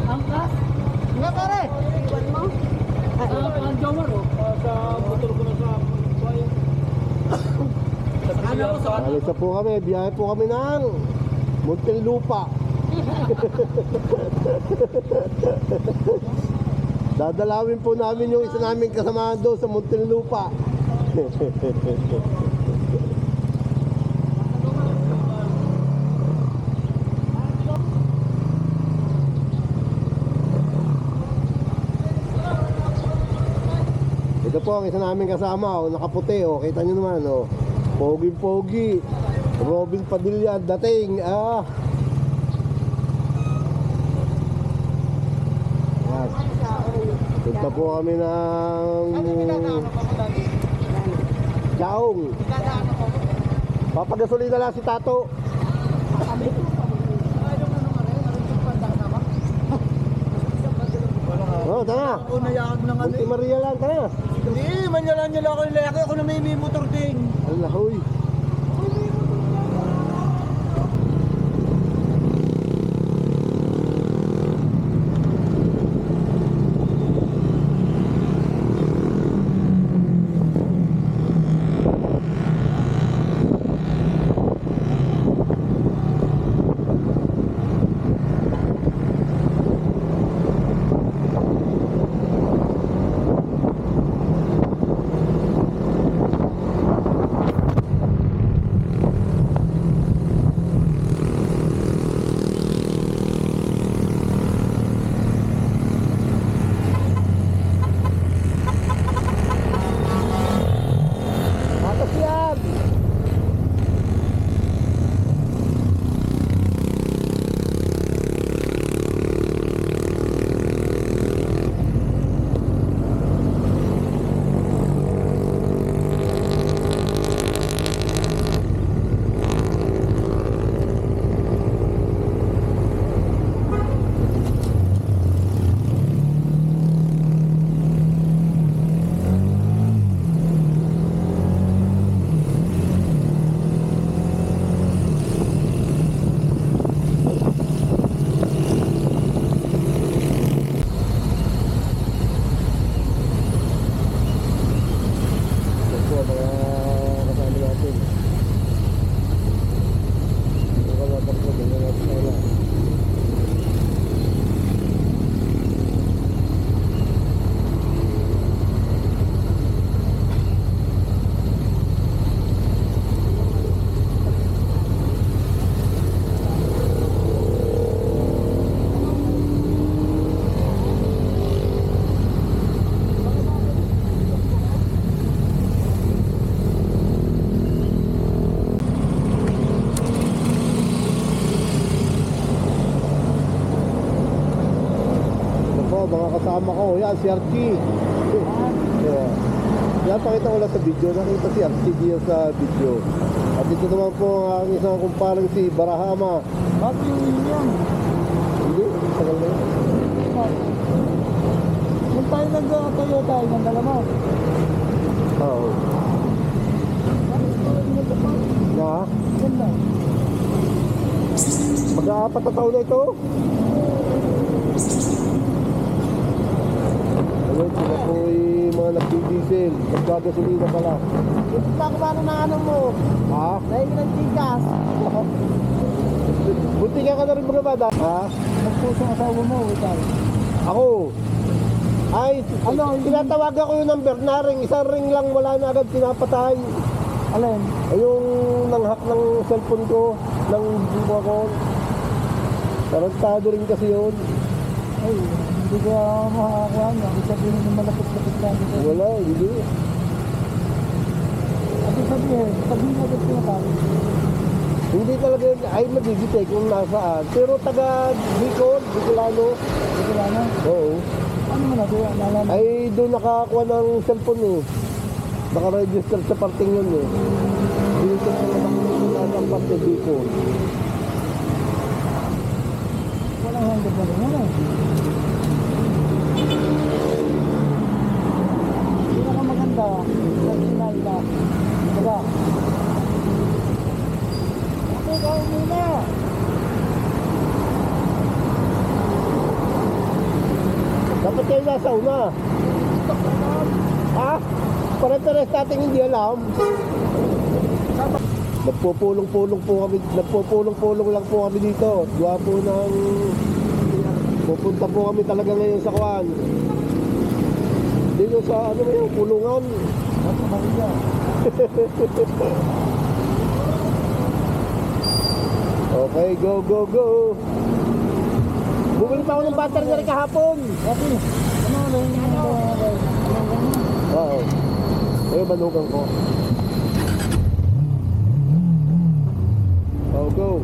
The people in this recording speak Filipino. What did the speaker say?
Angkas? Nga pare. Iwan mo? Ang jomar oh. Sa motor ko na sa bayan. Alis na po kami, biyahe po kami ng Muntinlupa. Dadalawin po namin yung isa naming kasamahan doon sa Muntinlupa. Ito po ang isa naming kasama, oh, nakaputi, oh, kita nyo naman, oh. Pogi-pogi. Robin Padilla dating. Yan. Punta po kami ng Jaong. Papagasolina lang si Tato. Oh, tara. Ako nayakag ng ano. Munti Maria lang, tara. Hindi, manyalan nyo lang ako yung layaki. Ako na may motor din. Allah, huy. Mga kasama ko, yan si Archie. Yeah. Yan, pakita ko lang sa video. Nakita si Archie diyan sa video. At ito naman po ang isang kumparang si Barahama. Bakit yung William? Hindi, tagal na yun. Kung tayo nag-Toyota, yung dalawa. Oo. Na? Ganda. Mag-aapat na taon na ito. Ayun, sila po yung mga nagdi-diesel. Nagkagasolina pala. Ito pa kumano na ano mo. Ha? Dahil ng tigas. Bunti ka na rin mga bada. Ha? Magpuso ang asawa mo, ikaw. Ako. Ay, Ano? tinatawag ako yung number na ring. Isang ring lang, wala na agad pinapatay. Alin? Ay, yung nanghack ng cellphone ko, ng buwa ko. Tarantado rin kasi yun. Ay, hindi ko makakakuha niya. Kasi sabihin ng malapit-lapit lang. Wala, hindi. At sabihin agad ko na Hindi talaga yun, ay magigitay kung nasaan. Pero taga Bicol, Bicolano. Ito lang na. Oo. Ano mo na kuya? Nalaman. Ay, doon nakakuha ng cellphone eh. Naka-register sa parting yun eh. Dito na ang parte Bicol. Walang hanggang pa rin. Ano? Pinakamaganda. National na. Diba? Ako ka muna. Ba't kayo nasa una? Ha? Pare-pares natin hindi alam. Nagpupulong-pulong lang po kami dito. Gawa po ng pupunta po kami talaga ngayon sa Kuan. Dito sa ano ba yung pulungan. At Maria. Okay, go, go, go. Bumili pa ako ng battery na rin kahapon. Sabi, ano na yung Oo. Ayun, banugan ko. Oh, go.